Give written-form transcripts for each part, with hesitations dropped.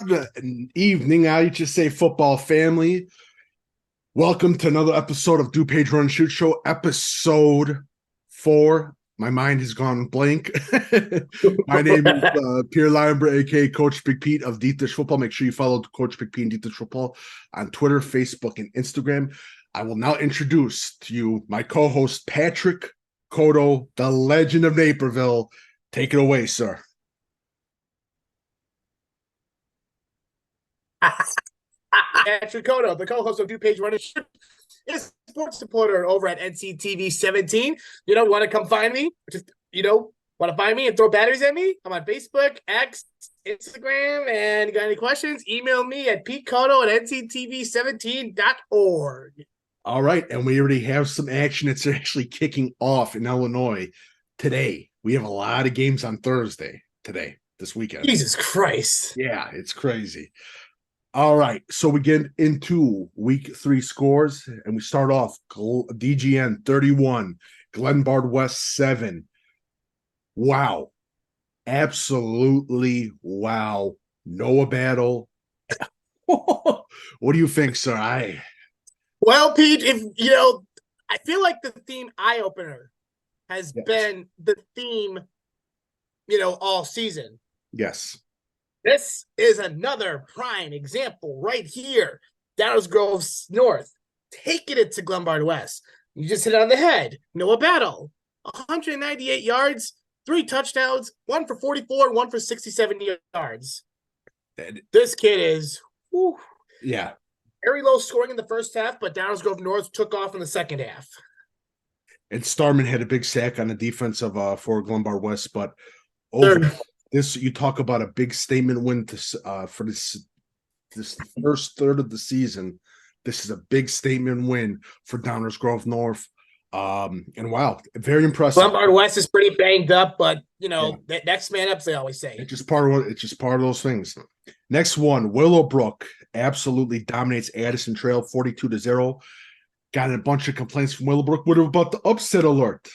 Good evening, IHSA football family. Welcome to another episode of DuPage Run Shoot Show, episode 4. My mind has gone blank. My name is Pierre Leinweber, aka Coach Big Pete of DuPage Football. Make sure you follow Coach Big Pete and DuPage Football on Twitter, Facebook, and Instagram. I will now introduce to you my co-host, Patrick Codo, the legend of Naperville. Take it away, sir. Patrick Codo, the co-host of DuPage Running Shoot, is a sports supporter over at NCTV 17. Want to come find me? Just, want to find me and throw batteries at me? I'm on Facebook, X, Instagram, and you got any questions? Email me at petecodo@nctv17.org. All right, and we already have some action. It's actually kicking off in Illinois today. We have a lot of games on Thursday today, this weekend. Jesus Christ. Yeah, it's crazy. All right, so we get into week 3 scores, and we start off DGN 31, Glenbard West 7. Wow. Absolutely wow. Noah battle. What do you think, sir? Well, Pete, I feel like the theme eye-opener has been the theme, all season. Yes. This is another prime example right here. Downers Grove North taking it to Glenbard West. You just hit it on the head. Noah Battle, 198 yards, 3 touchdowns, 1 for 44, 1 for 67 yards. This kid is, very low scoring in the first half, but Downers Grove North took off in the second half. And Starman had a big sack on the defense of for Glenbard West, but this, you talk about a big statement win for this first third of the season. This is a big statement win for Downers Grove North. And wow, very impressive. Glenbard West is pretty banged up, but that next man up, they always say. It's just part of those things. Next one, Willowbrook absolutely dominates Addison Trail 42-0. Got a bunch of complaints from Willowbrook. What about the upset alert?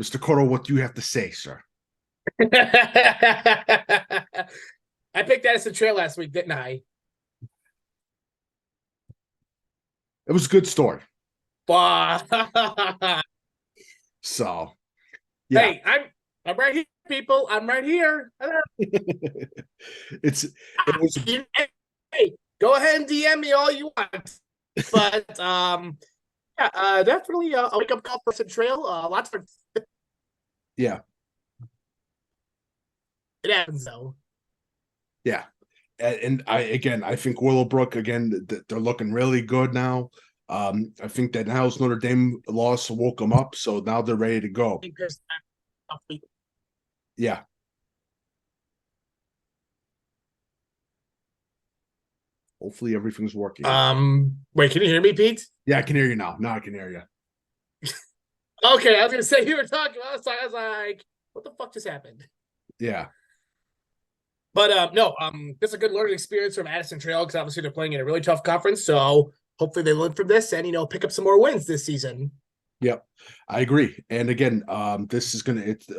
Mr. Codo, what do you have to say, sir? I picked Addison Trail last week, didn't I? It was a good story. So, yeah. Hey, I'm right here, people. I'm right here. Hey, go ahead and DM me all you want. But definitely a wake up call for Addison Trail. Lots of yeah. It happens though. Yeah. And I think Willowbrook, again, they're looking really good now. I think that now's Notre Dame loss woke them up, so now they're ready to go. Yeah. Hopefully everything's working. Wait, can you hear me, Pete? Yeah, I can hear you now. Now I can hear you. Okay, I was gonna say you were talking. I was like, what the fuck just happened? Yeah. But no, it's a good learning experience from Addison Trail because obviously they're playing in a really tough conference. So hopefully they learn from this and pick up some more wins this season. Yep, I agree. And again, this is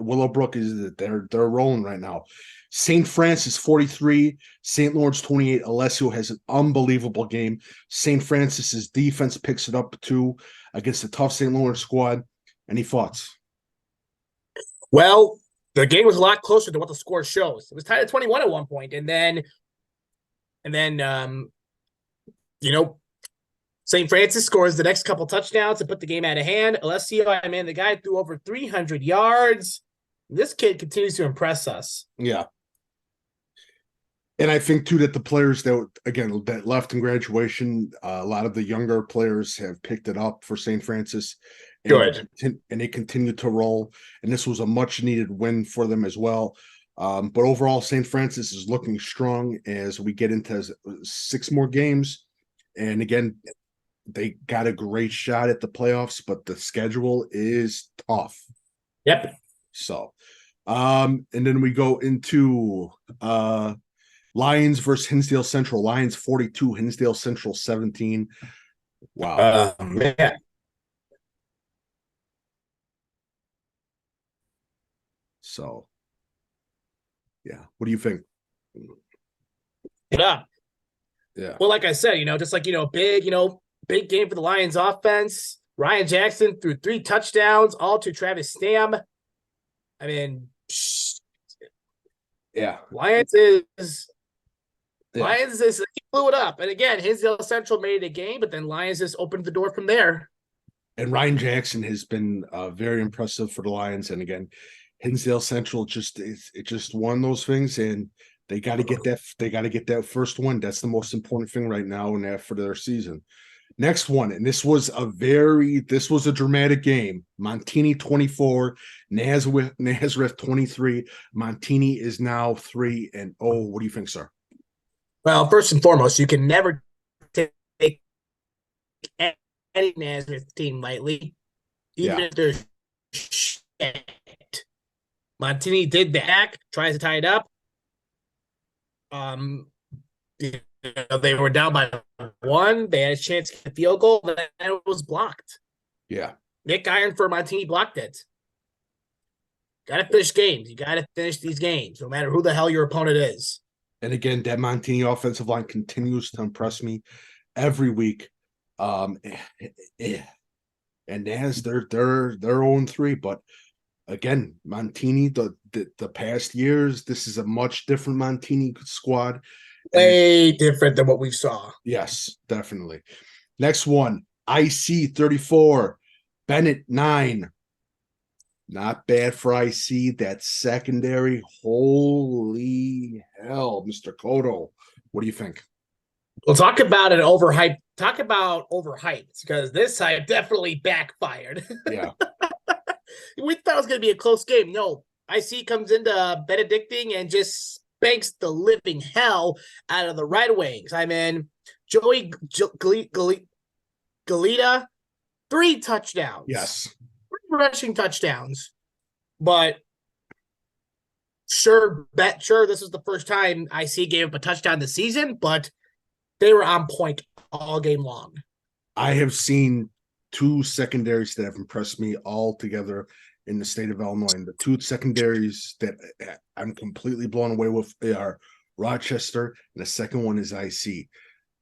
Willowbrook they're rolling right now. St. Francis 43, St. Lawrence 28. Alessio has an unbelievable game. St. Francis's defense picks it up too against a tough St. Lawrence squad. Any thoughts? Well, the game was a lot closer than what the score shows. It was tied at 21 at one point, and then St. Francis scores the next couple touchdowns to put the game out of hand. Alessio, the guy threw over 300 yards. This kid continues to impress us. Yeah. And I think, too, that the players that left in graduation, a lot of the younger players have picked it up for St. Francis. Good. And they continue to roll. And this was a much-needed win for them as well. But overall, St. Francis is looking strong as we get into 6 more games. And again, they got a great shot at the playoffs, but the schedule is tough. Yep. So, and then we go into Lions versus Hinsdale Central. Lions 42, Hinsdale Central 17. Wow. Man. So, yeah. What do you think? it up. Yeah. Well, like I said, just like, big game for the Lions offense. Ryan Jackson threw 3 touchdowns, all to Travis Stam. I mean, Yeah. Lions he blew it up. And again, Hinsdale Central made it a game, but then Lions just opened the door from there. And Ryan Jackson has been very impressive for the Lions. And again, Hinsdale Central it's just one of those things, and they got to get that. They got to get that first one. That's the most important thing right now, and that for their season. Next one, and this was a dramatic game. Montini 24, Nazareth 23. Montini is now 3-0. What do you think, sir? Well, first and foremost, you can never take any Nazareth team lightly, even if they're shit. Montini did the hack, tries to tie it up. They were down by 1. They had a chance to get a field goal, and it was blocked. Yeah. Nick Iron for Montini blocked it. Got to finish games. You got to finish these games, no matter who the hell your opponent is. And again, that Montini offensive line continues to impress me every week. And as they're 0-3, but again, Montini, the past years, this is a much different Montini squad. Way different than what we saw. Yes, definitely. Next one, IC 34, Bennett 9. Not bad for IC. That secondary. Holy hell, Mr. Codo. What do you think? We'll talk about it overhyped. Talk about overhyped, because this hype definitely backfired. Yeah. We thought it was going to be a close game. No, IC comes into Benedictine and just spanks the living hell out of the Red Wings. I mean, Joey Galita, 3 touchdowns. Yes. 3 rushing touchdowns. But sure, this was the first time IC gave up a touchdown this season, but they were on point all game long. I have seen 2 secondaries that have impressed me all together in the state of Illinois. And the 2 secondaries that I'm completely blown away with are Rochester, and the second one is IC.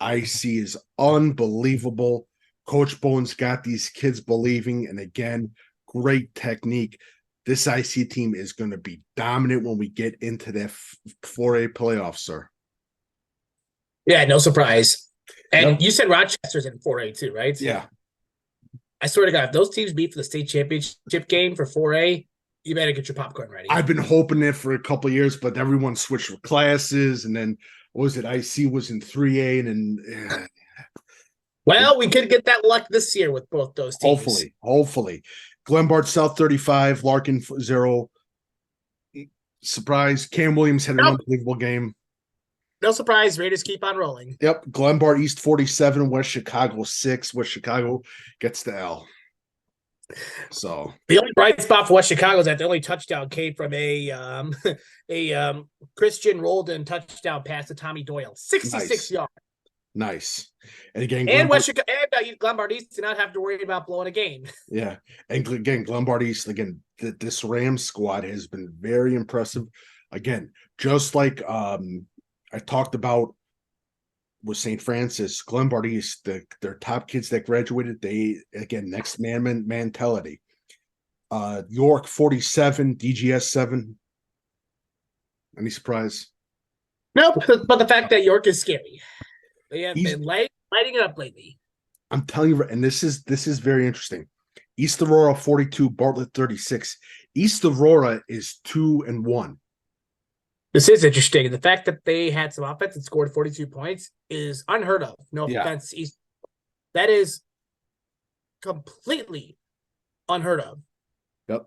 IC is unbelievable. Coach Bowen's got these kids believing, and again, great technique. This IC team is going to be dominant when we get into that 4A playoffs, sir. Yeah, no surprise. And you said Rochester's in 4A too, right? Yeah. I swear to God, if those teams meet for the state championship game for 4A, you better get your popcorn ready. I've been hoping it for a couple of years, but everyone switched for classes, and then what was it? IC was in 3A, and then well, we could get that luck this year with both those teams. Hopefully. Glenbard South 35, Larkin 0. Surprise. Cam Williams had an unbelievable game. No surprise. Raiders keep on rolling. Yep. Glenbard East 47, West Chicago 6. West Chicago gets the L. So the only bright spot for West Chicago is that the only touchdown came from a Christian Roldan touchdown pass to Tommy Doyle, 66 yards. Nice. And again, Glenbard East did not have to worry about blowing a game. Yeah. And again, Glenbard East, again, this Rams squad has been very impressive. Again, just like I talked about with St. Francis, Glenbard East, their top kids that graduated, they, again, next man mentality. York 47, DGS 7. Any surprise? Nope, but the fact that York is scary. They have been lighting it up lately. I'm telling you, and this is very interesting. East Aurora 42, Bartlett 36. East Aurora is 2-1. This is interesting. The fact that they had some offense and scored 42 points is unheard of. No offense. That is completely unheard of. Yep.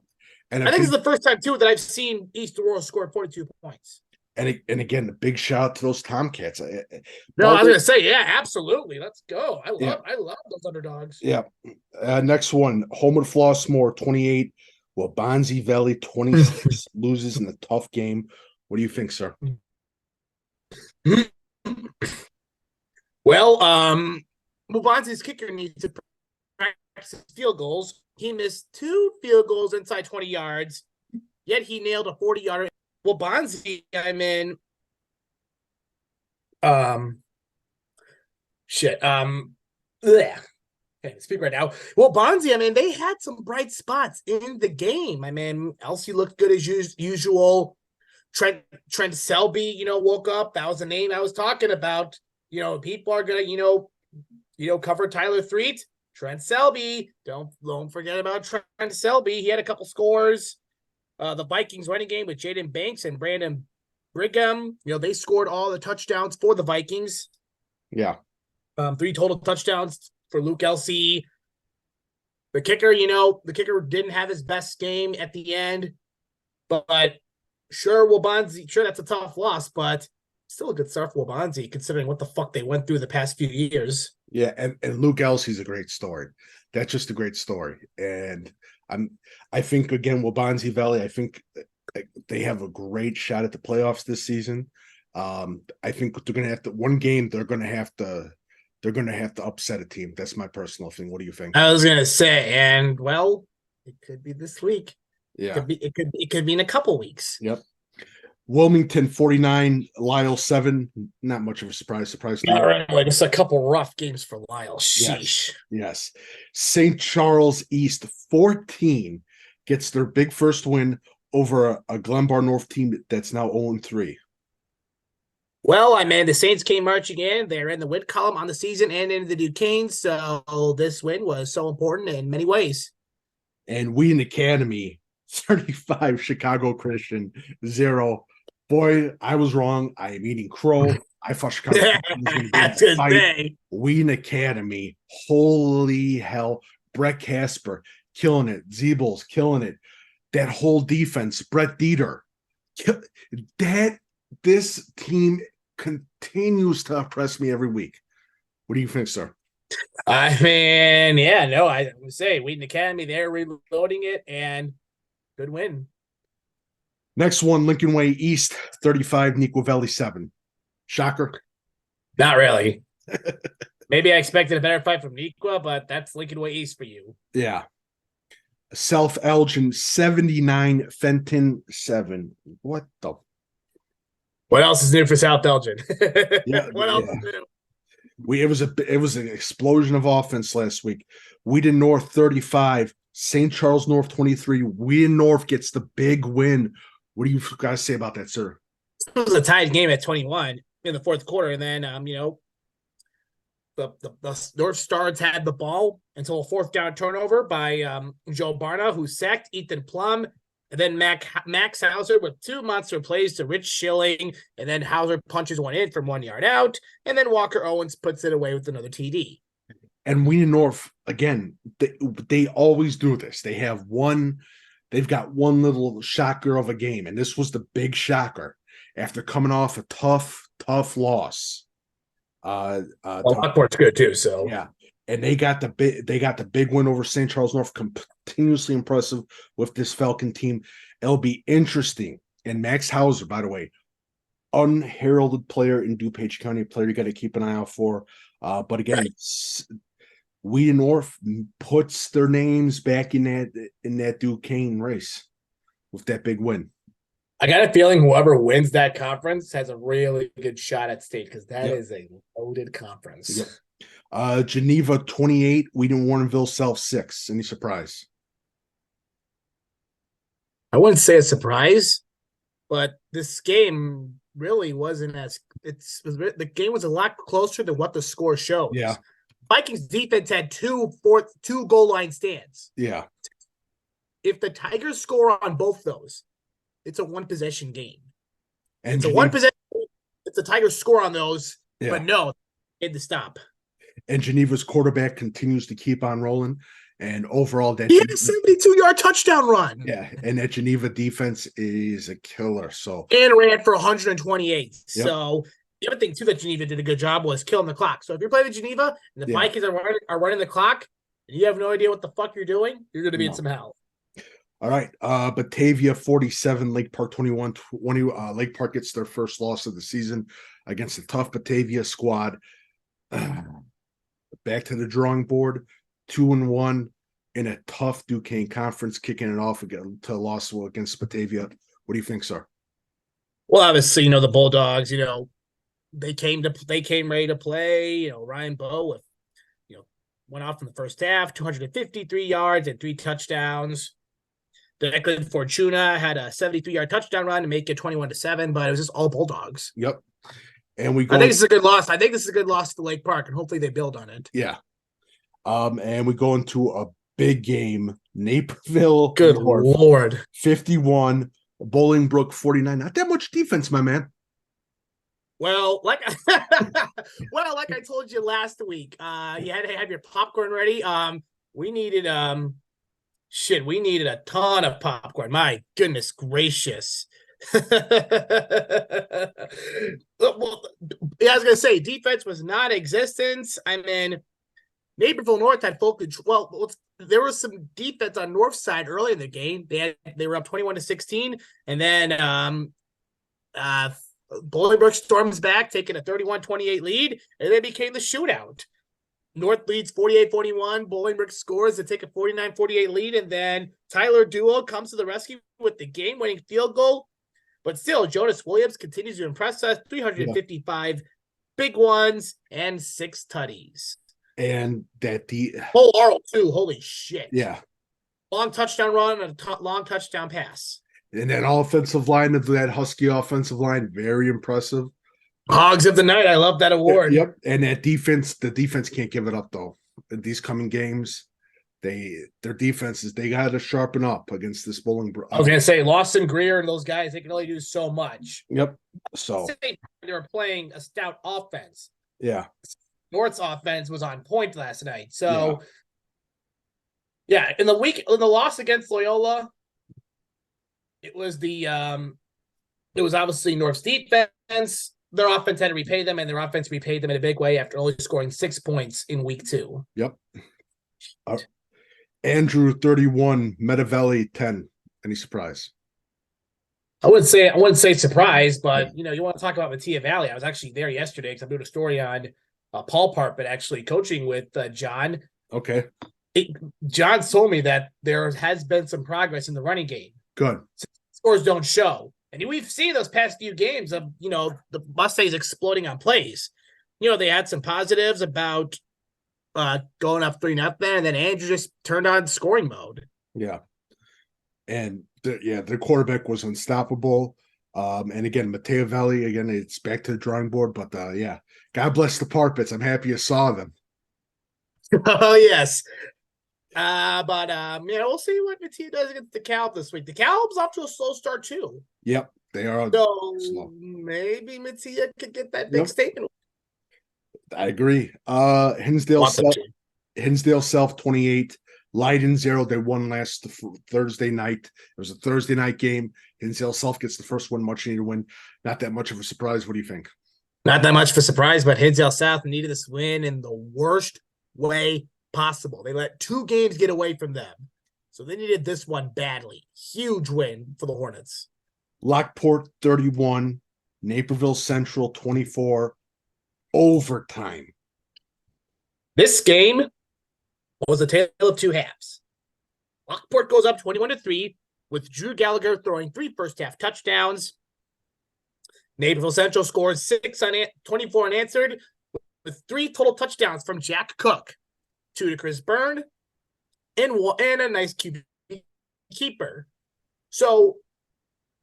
And I think it's the first time, too, that I've seen East Aurora score 42 points. And again, a big shout out to those Tomcats. I was going to say, yeah, absolutely. Let's go. I love those underdogs. Yeah. Next one, Homewood Flossmoor 28. Waubonsie Valley 26 loses in a tough game. What do you think, sir? Well, Waubonsie's kicker needs to practice field goals. He missed 2 field goals inside 20 yards, yet he nailed a 40-yarder. Waubonsie, I mean, Um, shit. Yeah. Can't speak right now. Well, Bonzi, I mean, they had some bright spots in the game. I mean, Elsie looked good as usual. Trent Selby, woke up. That was the name I was talking about. People are gonna, cover Tyler Threet. Trent Selby. Don't forget about Trent Selby. He had a couple scores. The Vikings running game with Jaden Banks and Brandon Brigham. They scored all the touchdowns for the Vikings. Yeah. 3 total touchdowns for Luke Elsie. The kicker, the kicker didn't have his best game at the end, but sure, Wabanzi, sure, that's a tough loss, but still a good start for Wabanzi, considering what the fuck they went through the past few years. Yeah, and Luke Elsie's a great story. That's just a great story. And I think again, Wabanzi Valley, I think they have a great shot at the playoffs this season. I think they're gonna have to one game, they're gonna have to upset a team. That's my personal thing. What do you think? I was gonna say, and well, it could be this week. Yeah. It could be in a couple weeks. Yep. Wilmington 49, Lyle 7. Not much of a surprise. Not really. Just a couple rough games for Lyle. Sheesh. Yes. St. Charles East 14 gets their big first win over a Glenbar North team that's now 0-3. Well, I mean, the Saints came marching in. They're in the win column on the season and in the Duquesne. So this win was so important in many ways. And Wheaton Academy 35, Chicago Christian 0. Boy, I was wrong. I am eating crow. I thought Chicago was going to fight. Wheaton Academy, holy hell! Brett Casper killing it. Zeebles killing it. That whole defense, Brett Dieter. This team continues to impress me every week. What do you think, sir? I mean, yeah, no, I would say Wheaton Academy, they're reloading it, and good win. Next one, Lincoln Way East, 35, Neuqua Valley 7. Shocker? Not really. Maybe I expected a better fight from Neuqua, but that's Lincoln Way East for you. Yeah. South Elgin 79, Fenton 7. What else is new for South Elgin? What else is new? It was an explosion of offense last week. Wheaton North 35, St. Charles North 23. Wheaton North gets the big win. What do you guys say about that, sir? It was a tied game at 21 in the fourth quarter, and then the North Stars had the ball until a fourth down turnover by Joe Barna, who sacked Ethan Plum, and then Max Hauser with 2 monster plays to Rich Schilling, and then Hauser punches one in from 1 yard out, and then Walker Owens puts it away with another TD. And Wheaton North, again, they always do this. They've got one little shocker of a game, and this was the big shocker after coming off a tough loss. Lockport's good too, so yeah. And they got the big win over St. Charles North, continuously impressive with this Falcon team. It'll be interesting. And Max Hauser, by the way, unheralded player in DuPage County, a player you got to keep an eye out for. But again, right. Wheaton North puts their names back in that Duquesne race with that big win. I got a feeling whoever wins that conference has a really good shot at state, because that is a loaded conference. Yep. Geneva 28, Wheaton Warrenville South 6. Any surprise? I wouldn't say a surprise, but this game really wasn't the game was a lot closer than what the score shows. Yeah. Vikings defense had two goal line stands. Yeah. If the Tigers score on both those, it's a one possession game. And it's a one possession. If the Tigers score on those, but no, they had to stop. And Geneva's quarterback continues to keep on rolling. And overall, he had a 72-yard touchdown run. Yeah, and that Geneva defense is a killer. So and ran for 128. Yep. So the other thing too that Geneva did a good job was killing the clock. So if you're playing with Geneva and the Vikings are running the clock, and you have no idea what the fuck you're doing, you're going to be in some hell. All right, Batavia 47, Lake Park 21. Lake Park gets their first loss of the season against the tough Batavia squad. Back to the drawing board, 2-1 in a tough Duquesne conference, kicking it off again to loss against Batavia. What do you think, sir? Well, obviously, the Bulldogs, they came ready to play. Ryan Bowe with, went off in the first half, 253 yards and 3 touchdowns. Declan Fortuna had a 73-yard touchdown run to make it 21-7, but it was just all Bulldogs. Yep. And I think this is a good loss. I think this is a good loss to Lake Park, and hopefully they build on it. Yeah. And we go into a big game. Naperville. Good Lord. 51. Bolingbrook 49. Not that much defense, my man. Like I told you last week, you had to have your popcorn ready. We needed a ton of popcorn. My goodness gracious. Well, I was gonna say defense was non-existent. I mean, Naperville North had full control. Well, there was some defense on North side early in the game. They were up 21-16, and then Bolingbrook storms back, taking a 31-28 lead, and then became the shootout. North leads 48-41. Bolingbrook scores to take a 49-48 lead, and then Tyler Duo comes to the rescue with the game-winning field goal. But still, Jonas Williams continues to impress us. 355 big ones and 6 tutties. And that Arl too. Holy shit. Yeah. Long touchdown run and a long touchdown pass. And that offensive line of that Husky offensive line, very impressive. Hogs of the night. I love that award. Yep. And that defense, the defense can't give it up though. In these coming games, their defenses, they got to sharpen up against this Bolingbrook. I was gonna say Lawson Greer and those guys, they can only do so much. Yep. So they were playing a stout offense. Yeah. North's offense was on point last night. So in the loss against Loyola, it was obviously North's defense. Their offense had to repay them, and their offense repaid them in a big way after only scoring 6 points in week 2. Yep. Andrew 31, Metavelli 10. Any surprise? I wouldn't say surprise, but you want to talk about Mattia Valley. I was actually there yesterday because I'm doing a story on Paul Parpet actually coaching with John. Okay. John told me that there has been some progress in the running game. Good. Scores don't show. And we've seen those past few games of, the Mustangs exploding on plays. They had some positives about going up 3-0, and then Andrew just turned on scoring mode. Yeah. And their quarterback was unstoppable. And again, Mateo Valley, again, it's back to the drawing board, but God bless the Parpets. I'm happy you saw them. Oh, yes. But we'll see what Mattia does against the Calb this week. The Calb's off to a slow start too. Yep, they are. So slow. Maybe Mattia could get that big statement. I agree. Hinsdale Self 28, Leiden 0. They won last Thursday night. It was a Thursday night game. Hinsdale Self gets the first one, much needed win. Not that much of a surprise. What do you think? Not that much of a surprise, but Hinsdale South needed this win in the worst way possible. They let 2 games get away from them. So they needed this one badly. Huge win for the Hornets. Lockport 31, Naperville Central 24, overtime. This game was a tale of 2 halves. Lockport goes up 21-3 with Drew Gallagher throwing 3 first-half touchdowns. Naperville Central scores 24 unanswered with 3 total touchdowns from Jack Cook, 2 to Chris Byrne, and a nice QB keeper. So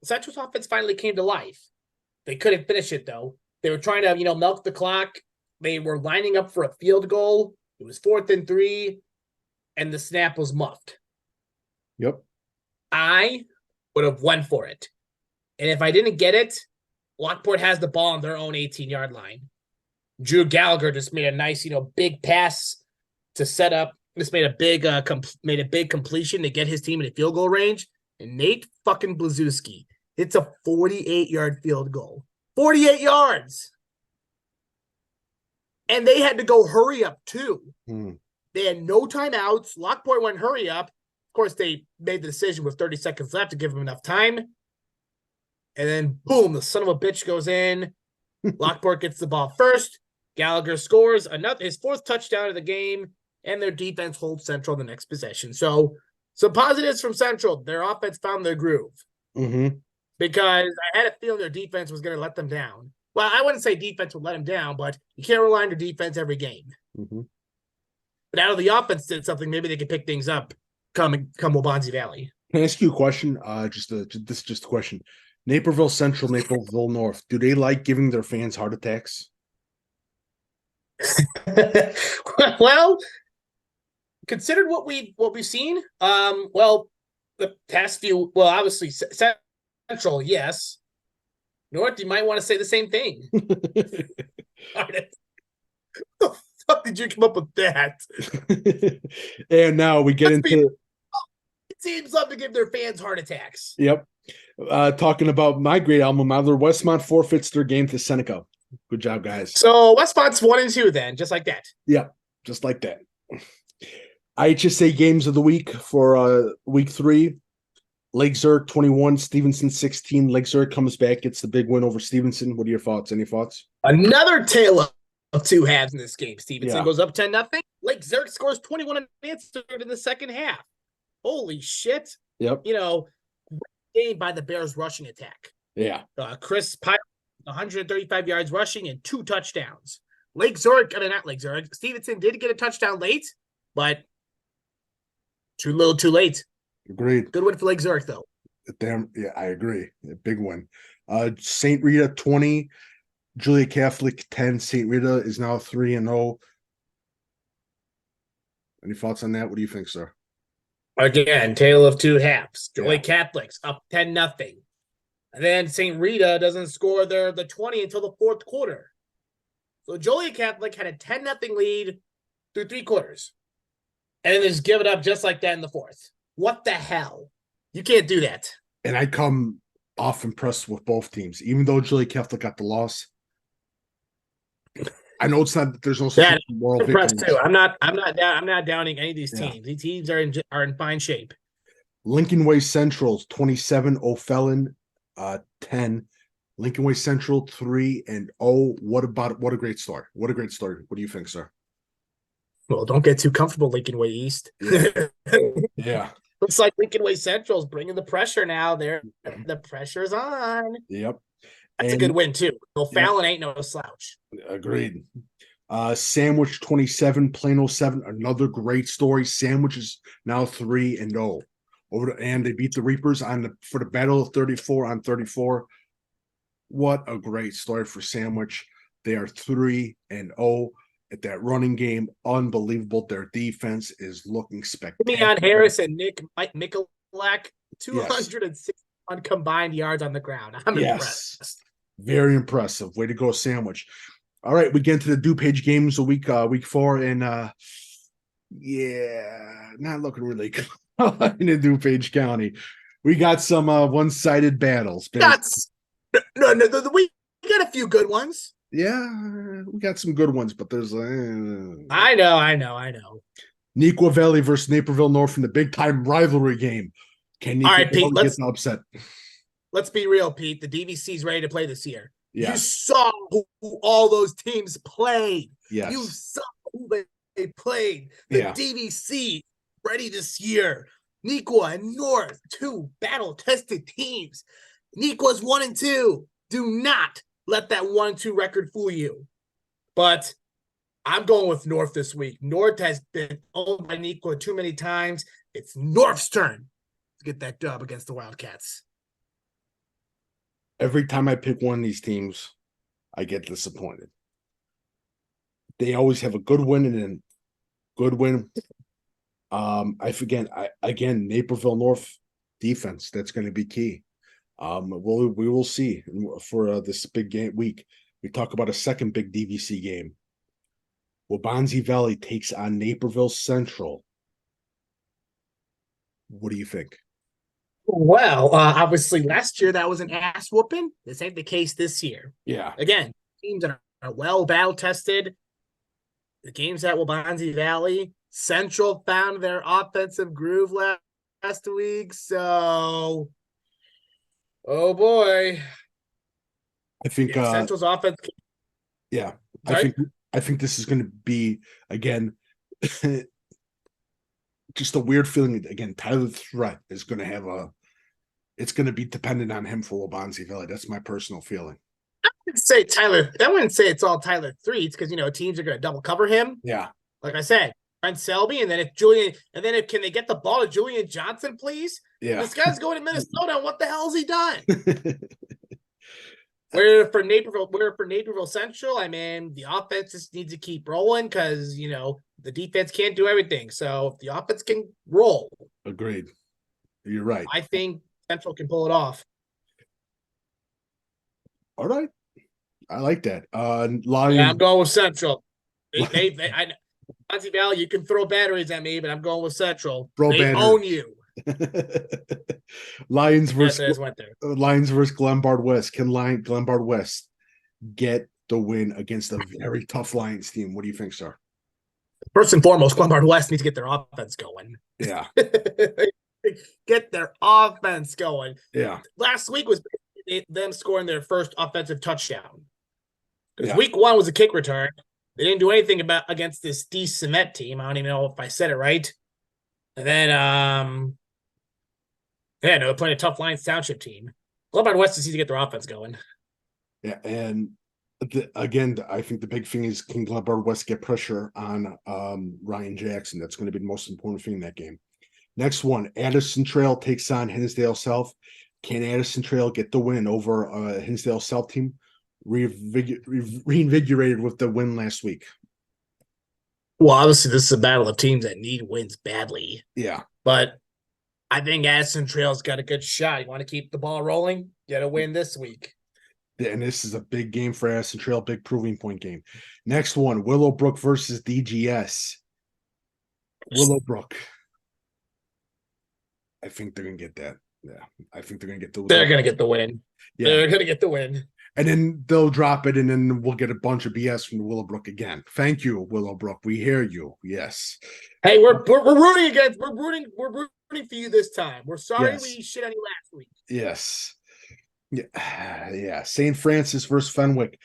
Central's offense finally came to life. They couldn't finish it, though. They were trying to, milk the clock. They were lining up for a field goal. It was 4th and 3, and the snap was muffed. Yep. I would have went for it. And if I didn't get it, Lockport has the ball on their own 18-yard line. Drew Gallagher just made a nice, big pass to set up. Just made a big completion to get his team in a field goal range. And Nate fucking Blazewski hits a 48-yard field goal. 48 yards. And they had to go hurry up, too. They had no timeouts. Lockport went hurry up. Of course, they made the decision with 30 seconds left to give him enough time. And then, boom, the son of a bitch goes in. Lockport gets the ball first. Gallagher scores his 4th touchdown of the game, and their defense holds Central the next possession. So, some positives from Central. Their offense found their groove. Mm-hmm. Because I had a feeling their defense was going to let them down. well, I wouldn't say defense would let them down, but you can't rely on your defense every game. Mm-hmm. But out of the offense did something, maybe they could pick things up come Waubonsie Valley. Can I ask you a question? This is just a question. Naperville Central, Naperville North, do they like giving their fans heart attacks? Well, considered what we've seen, well, the past few, well, obviously Central, yes. North, you might want to say the same thing. What the fuck did you come up with that? And now we get into teams love to give their fans heart attacks. Yep. Talking about my great alma mater, Westmont forfeits their game to Seneca. Good job, guys. So Westmont's 1-2 then, just like that. Yeah, just like that. IHSA games of the week for week 3. Lake Zurich 21, Stevenson 16. Lake Zurich comes back, gets the big win over Stevenson. What are your thoughts? Any thoughts? Another tale of two halves in this game. Stevenson Yeah. goes up 10-0. Lake Zurich scores 21 unanswered in the second half. Holy shit. Yep. You know, game by the Bears rushing attack. Yeah. Chris Pike, 135 yards rushing and 2 touchdowns. Lake Zurich, not Lake Zurich. Stevenson did get a touchdown late, but too little, too late. Agreed. Good win for Lake Zurich, though. Damn, yeah, I agree. A big win. St. Rita 20, Julia Catholic 10. St. Rita is now 3-0. Any thoughts on that? What do you think, sir? Again, tale of two halves. Joy Yeah. Catholics up 10-0. And then St. Rita doesn't score the 20 until the fourth quarter. So Joliet Catholic had a 10-0 lead through 3 quarters. And then just give it up just like that in the fourth. What the hell? You can't do that. And I come off impressed with both teams, even though Joliet Catholic got the loss. I know it's not. There's no such moral impressed victories. too. I'm not downing any of these Yeah. teams. These teams are in fine shape. Lincoln Way Central's 27, O'Fallon 10. Lincoln Way Central 3-0. What a great story. What a great story. What do you think, sir? Well, don't get too comfortable, Lincoln Way East. Yeah. Looks like Lincoln Way Central's bringing the pressure now. The pressure's on. Yep. That's a good win too. O'Fallon ain't no slouch. Agreed. Sandwich 27, Plano 7. Another great story. Sandwich is now 3-0. And they beat the Reapers for the Battle of 34 on 34. What a great story for Sandwich. They are 3-0 at that running game. Unbelievable. Their defense is looking spectacular. Damian Harris and Mike Mikulak, 261 combined yards on the ground. I'm impressed. Very impressive. Way to go, Sandwich. All right, we get into the DuPage games of week 4, and not looking really good in DuPage County. We got some one-sided battles. We got a few good ones. Yeah, we got some good ones, but there's I know. Neuqua Valley versus Naperville North in the big-time rivalry game. Can Neuqua Pete, get upset? Let's be real, Pete. The DVC's ready to play this year. Yeah. You saw who all those teams played. Yes. You saw who they played. The DVC ready this year. Neuqua and North, 2 battle-tested teams. Neuqua's 1-2. Do not let that 1-2 record fool you. But I'm going with North this week. North has been owned by Neuqua too many times. It's North's turn to get that dub against the Wildcats. Every time I pick one of these teams, I get disappointed. They always have a good win and then good win. Again, Naperville North defense, that's going to be key. We will see for this big game week. We talk about a second big DVC game. Waubonsie Valley takes on Naperville Central. What do you think? Well, obviously last year that was an ass whooping. This ain't the case this year. Yeah. Again, teams that are well battle tested. The games at Waubonsie Valley. Central found their offensive groove last week. So, oh boy. I think Central's offense. Yeah. Right? I think this is going to be, again, just a weird feeling. Again, Tyler Threat is going to have it's going to be dependent on him for Waubonsie Valley. That's my personal feeling. Say Tyler. I wouldn't say it's all Tyler Threets because teams are going to double cover him. Yeah. Like I said, Brent Selby, and then if can they get the ball to Julian Johnson, please? Yeah. This guy's going to Minnesota. And what the hell has he done? Where for Naperville Central, the offense just needs to keep rolling because the defense can't do everything. So if the offense can roll, Agreed. You're right. I think Central can pull it off. All right. I like that. Lions. Yeah, I'm going with Central. Muncie Valley, you can throw batteries at me, but I'm going with Central. They own you. Lions versus Glenbard West. Can Glenbard West get the win against a very tough Lions team? What do you think, sir? First and foremost, Glenbard West needs to get their offense going. Yeah. Get their offense going. Yeah. Last week was them scoring their first offensive touchdown. Because week 1 was a kick return. They didn't do anything against this D Cement team. I don't even know if I said it right. And then, they're playing a tough Lions Township team. Glenbard West just needs to get their offense going. Yeah, and again, I think the big thing is can Glenbard West get pressure on Ryan Jackson? That's going to be the most important thing in that game. Next one, Addison Trail takes on Hinsdale South. Can Addison Trail get the win over Hinsdale South team? Reinvigorated with the win last week. Well, obviously, this is a battle of teams that need wins badly. Yeah. But I think Addison Trail's got a good shot. You want to keep the ball rolling? Get a win this week. Yeah, and this is a big game for Addison Trail, big proving point game. Next one, Willowbrook versus DGS. Willowbrook. I think they're going to get that. Yeah, I think they're going to get the win. They're going to get the win. Yeah. They're going to get the win. And then they'll drop it, and then we'll get a bunch of BS from Willowbrook again. Thank you, Willowbrook. We hear you. Yes. Hey, we're rooting against. We're rooting for you this time. We're sorry we shit on you last week. Yes. Yeah. St. Francis versus Fenwick.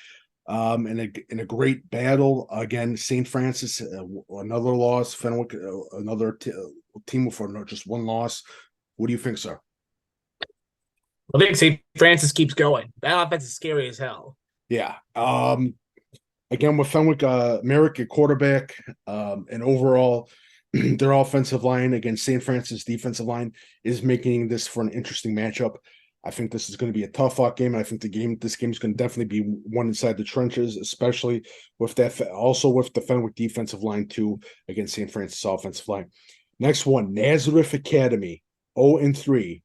In a great battle again. St. Francis, another loss. Fenwick, another team for just one loss. What do you think, sir? I think St. Francis keeps going. That offense is scary as hell. Yeah. Again, with Fenwick, Merrick at quarterback, and overall, their offensive line against St. Francis defensive line is making this for an interesting matchup. I think this is going to be a tough fought game, and I think this game is going to definitely be one inside the trenches, especially with that. Also with the Fenwick defensive line too against St. Francis offensive line. Next one, Nazareth Academy, 0-3.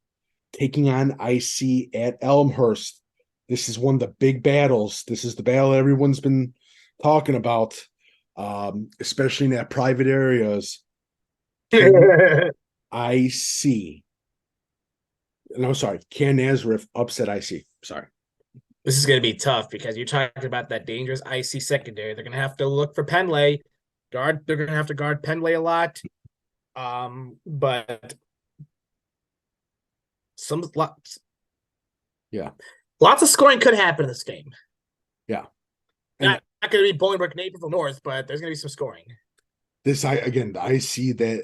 Taking on IC at Elmhurst. This is one of the big battles. This is the battle everyone's been talking about, especially in that private areas. IC. No, sorry. Can Nazareth upset IC? Sorry. This is going to be tough because you're talking about that dangerous IC secondary. They're going to have to look for Penley. They're going to have to guard Penley a lot. But lots of scoring could happen in this game. Yeah. Not going to be Bolingbrook, Naperville North, but there's going to be some scoring. I see that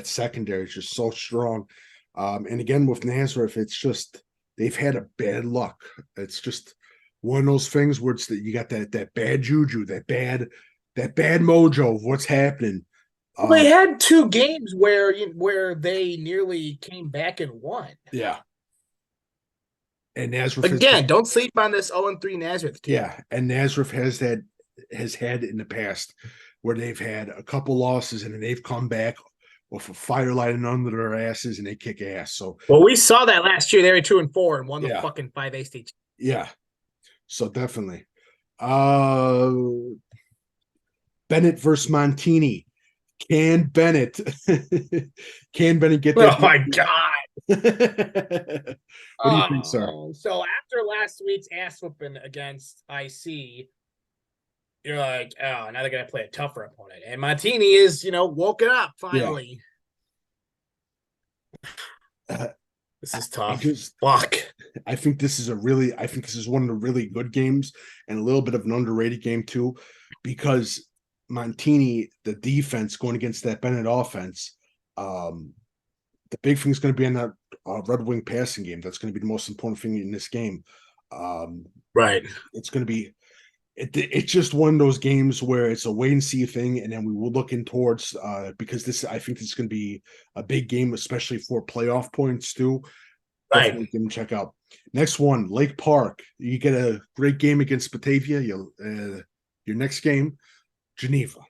secondary is just so strong. And again, with Nazareth, it's just they've had a bad luck. It's just one of those things where it's that you got that bad juju, that bad mojo of what's happening. They had 2 games where they nearly came back and won. Yeah. And Nazareth don't sleep on this 0-3 Nazareth team. Yeah, and Nazareth has had in the past where they've had a couple losses and then they've come back with a fire lighting under their asses and they kick ass. So we saw that last year. They were 2-4 and won the fucking 5A state. Yeah. So definitely. Bennett versus Montini. Can Bennett get that? Oh my God. What do you think, sir? So after last week's ass whooping against IC, you're like, oh, now they're gonna play a tougher opponent. And Montini is, woken up finally. Yeah. This is tough. Fuck. I think this is one of the really good games and a little bit of an underrated game too, because Montini, the defense going against that Bennett offense, the big thing is going to be in that Red Wing passing game. That's going to be the most important thing in this game. Right. It's going to be it's just one of those games where it's a wait and see thing, and then we will look in towards because I think this is going to be a big game, especially for playoff points too. Right. Definitely give them check out. Next one, Lake Park. You get a great game against Batavia. Your next game, Geneva.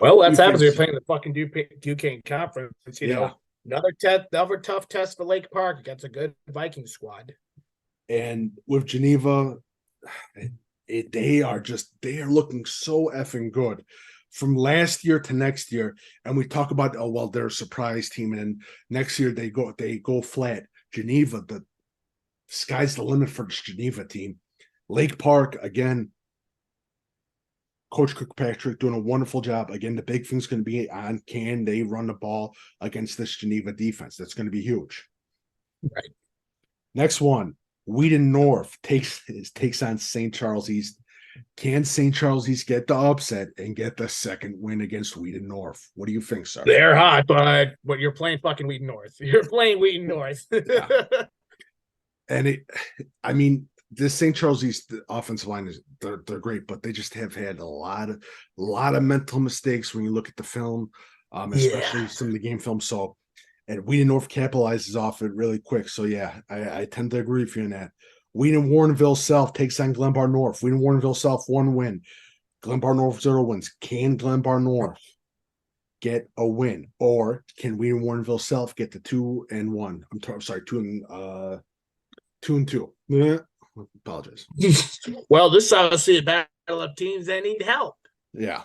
Well, that's happens when you're playing the fucking Duquesne Conference. Yeah. Another tough test for Lake Park against a good Viking squad. And with Geneva, they are looking so effing good from last year to next year. And we talk about, oh well, they're a surprise team, and next year they go flat. Geneva, the sky's the limit for this Geneva team. Lake Park again. Coach Kirkpatrick doing a wonderful job. Again, the big thing's going to be on can they run the ball against this Geneva defense? That's going to be huge. Right. Next one, Wheaton North takes on St. Charles East. Can St. Charles East get the upset and get the second win against Wheaton North? What do you think, sir? They're hot, but you're playing fucking Wheaton North. You're playing Wheaton North. Yeah. And this St. Charles East offensive line they're great, but they just have had a lot of mental mistakes when you look at the film, especially some of the game film. So, and Wheaton North capitalizes off it really quick. So yeah, I tend to agree with you on that. Wheaton Warrenville South takes on Glenbar North. Wheaton Warrenville South 1 win. Glenbar North 0 wins. Can Glenbar North get a win, or can Wheaton Warrenville South get the 2-1? I'm sorry, 2-2. Yeah. Apologize. Well, this is obviously a battle of teams that need help. Yeah.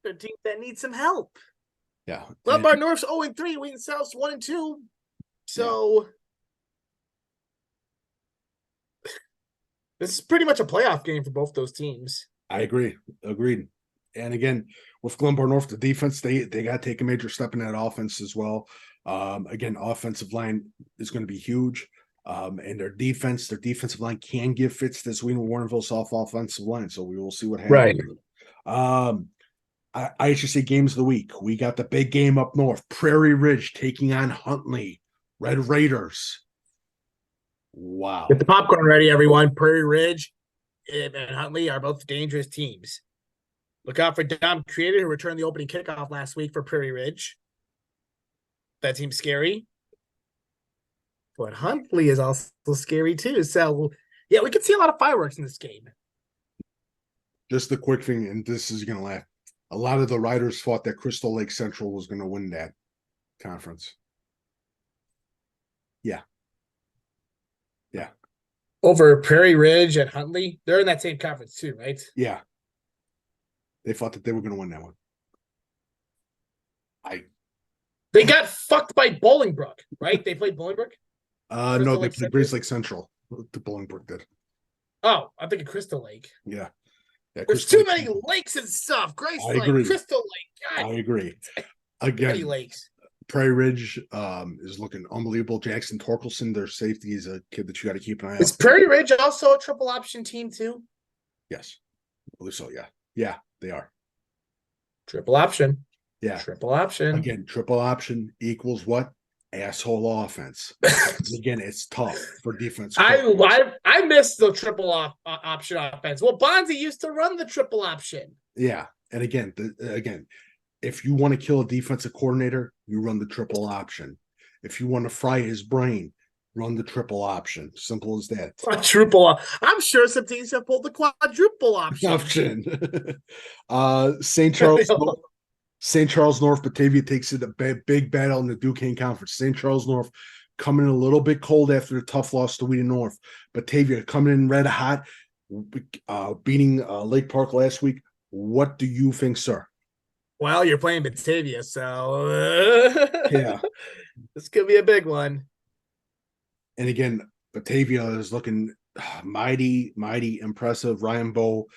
They're teams that need some help. Yeah. Glenbar North's 0-3, Wheaton South's 1-2. So this is pretty much a playoff game for both those teams. I agree. Agreed. And again, with Glenbar North, the defense, they got to take a major step in that offense as well. Again, offensive line is going to be huge. And their defensive line can give fits this Wheaton Warrenville South offensive line. So we will see what happens. Right. IHSA games of the week. We got the big game up north. Prairie Ridge taking on Huntley. Red Raiders. Wow. Get the popcorn ready, everyone. Prairie Ridge and Huntley are both dangerous teams. Look out for Dom Creator, who returned the opening kickoff last week for Prairie Ridge. That seems scary. But Huntley is also scary too. So, yeah, we could see a lot of fireworks in this game. Just a quick thing, and this is going to laugh. A lot of the riders thought that Crystal Lake Central was going to win that conference. Yeah. Yeah. Over Prairie Ridge and Huntley? They're in that same conference too, right? Yeah. They thought that they were going to win that one. They got fucked by Bolingbrook, right? They played Bolingbrook? No, they played Breeze Lake Central. The Bolingbrook did. Oh, I'm thinking Crystal Lake. Yeah. There's too many lakes and stuff. Grace Lake, agree. Crystal Lake. God. I agree. Again, many lakes. Prairie Ridge is looking unbelievable. Jackson Torkelson, their safety, is a kid that you got to keep an eye on. Is Prairie Ridge also a triple option team too? Yes. I believe so, yeah. Yeah, they are. Triple option. Yeah. Triple option. Again, triple option equals what? Asshole offense. Again, it's tough for defense. I missed the triple option offense. Well, Bonzi used to run the triple option. Yeah, and again, if you want to kill a defensive coordinator, you run the triple option. If you want to fry his brain, run the triple option. Simple as that. Quadruple. I'm sure some teams have pulled the quadruple option. St. Charles North, Batavia takes it a big battle in the Duquesne Conference. St. Charles North coming in a little bit cold after the tough loss to Wheaton North. Batavia coming in red hot, beating Lake Park last week. What do you think, sir? Well, you're playing Batavia, so yeah, this could be a big one. And again, Batavia is looking mighty impressive. Ryan Bowe.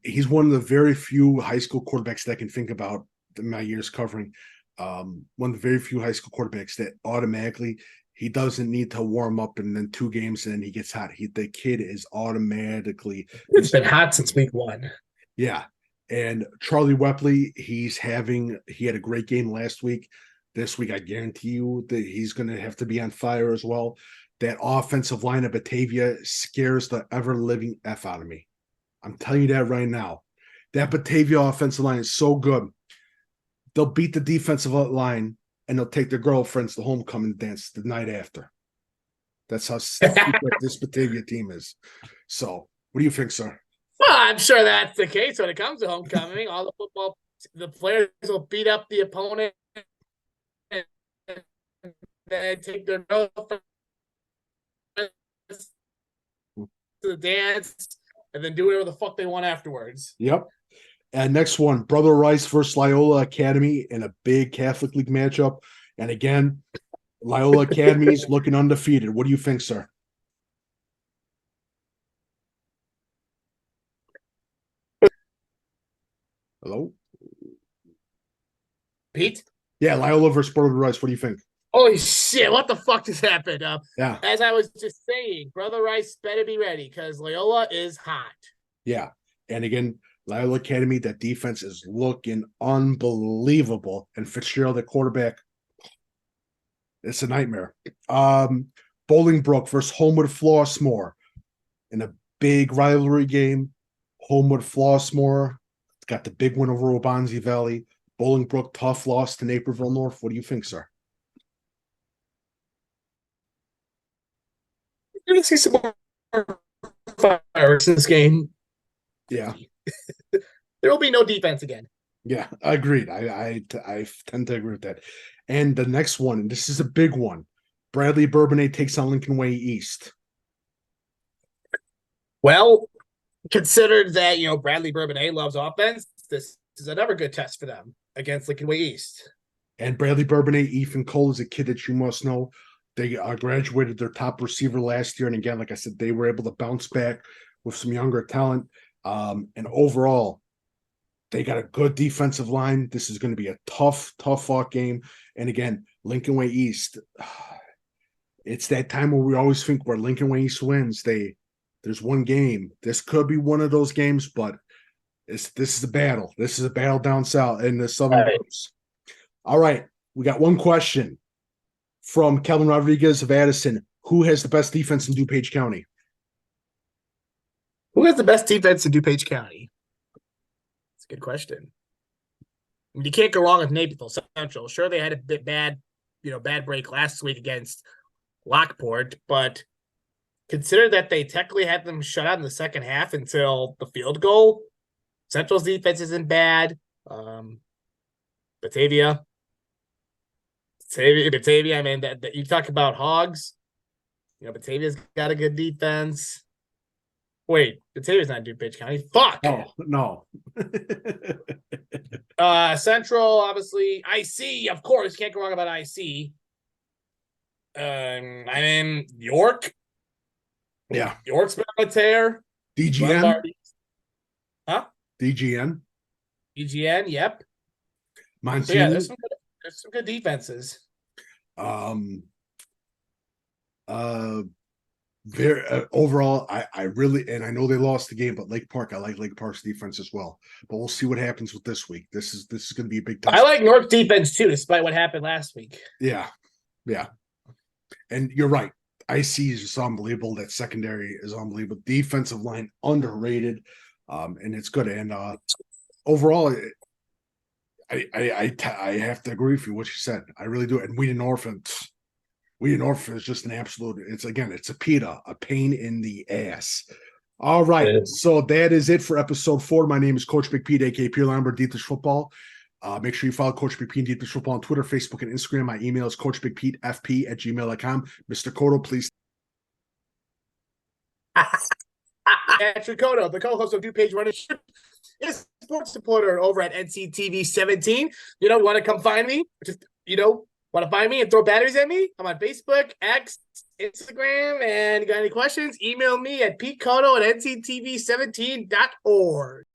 He's one of the very few high school quarterbacks that I can think about in my years covering. One of the very few high school quarterbacks that automatically he doesn't need to warm up and then 2 games and then he gets hot. The kid is automatically. It's been hot since week 1. Yeah, and Charlie Wepley, he had a great game last week. This week, I guarantee you that he's going to have to be on fire as well. that offensive line of Batavia scares the ever-living F out of me. I'm telling you that right now. That Batavia offensive line is so good. They'll beat the defensive line and they'll take their girlfriends to homecoming dance the night after. That's how secret this Batavia team is. So, what do you think, sir? Well, I'm sure that's the case when it comes to homecoming. All the players will beat up the opponent and then take their girlfriends to the dance and then do whatever the fuck they want afterwards. Yep. And next one, Brother Rice versus Loyola Academy in a big Catholic League matchup. And again, Loyola Academy is looking undefeated. What do you think, sir? Hello? Pete? Yeah, Loyola versus Brother Rice. What do you think? Holy shit, what the fuck just happened? Yeah. As I was just saying, Brother Rice better be ready because Loyola is hot. Yeah. And again, Loyola Academy, that defense is looking unbelievable. And Fitzgerald, the quarterback, it's a nightmare. Bolingbrook versus Homewood Flossmoor in a big rivalry game. Homewood Flossmoor got the big win over Obanzi Valley. Bolingbrook, tough loss to Naperville North. What do you think, sir? You're going to see some more fireworks in this game. Yeah. There will be no defense again. Yeah, agreed. I tend to agree with that. And the next one, and this is a big one. Bradley Bourbonnais takes on Lincoln Way East. Well, considered that, Bradley Bourbonnais loves offense, this is another good test for them against Lincoln Way East. And Bradley Bourbonnais, Ethan Cole is a kid that you must know. They graduated their top receiver last year. And again, like I said, they were able to bounce back with some younger talent. And overall, they got a good defensive line. This is going to be a tough fought game. And again, Lincoln Way East, it's that time where we always think where Lincoln Way East wins. There's one game. This could be one of those games, but this is a battle. This is a battle down south in the southern groups. All right. We got one question from Kelvin Rodriguez of Addison. Who has the best defense in DuPage County? Who has the best defense in DuPage County? That's a good question. I mean, you can't go wrong with Naperville Central. Sure, they had a bit bad break last week against Lockport, but consider that they technically had them shut out in the second half until the field goal. Central's defense isn't bad. Batavia. I mean, that you talk about Hogs. Batavia's got a good defense. Wait, Batavia's not DuPage County. Fuck. Oh, no. Central, obviously. IC, of course. Can't go wrong about IC. I mean, York. Yeah. York's been on a tear. DGN. Huh? DGN. DGN, yep. Monsignor. So yeah, there's some good defenses. Overall, I really, and I know they lost the game, but Lake Park, I like Lake Park's defense as well. But we'll see what happens with this week. This is going to be a big test. I like North defense too, despite what happened last week. Yeah. And you're right. IC is just unbelievable. That secondary is unbelievable. Defensive line underrated, and it's good. And overall, I have to agree with you what you said. I really do. And Wheaton Orphan is just an absolute. It's a PETA, a pain in the ass. All right, so that is it for episode 4. My name is Coach Big Pete, aka Pierre Leinweber, Deep Dish Football. Make sure you follow Coach Big Pete and Deep Dish Football on Twitter, Facebook, and Instagram. My email is coachbigpetefp@gmail.com. Mr. Codo, please. Patrick Codo, the co-host of DuPage Running Ship, is a sports supporter over at NCTV 17. Want to come find me? Just, want to find me and throw batteries at me? I'm on Facebook, X, Instagram, and you got any questions? Email me at petecodo@nctv17.org.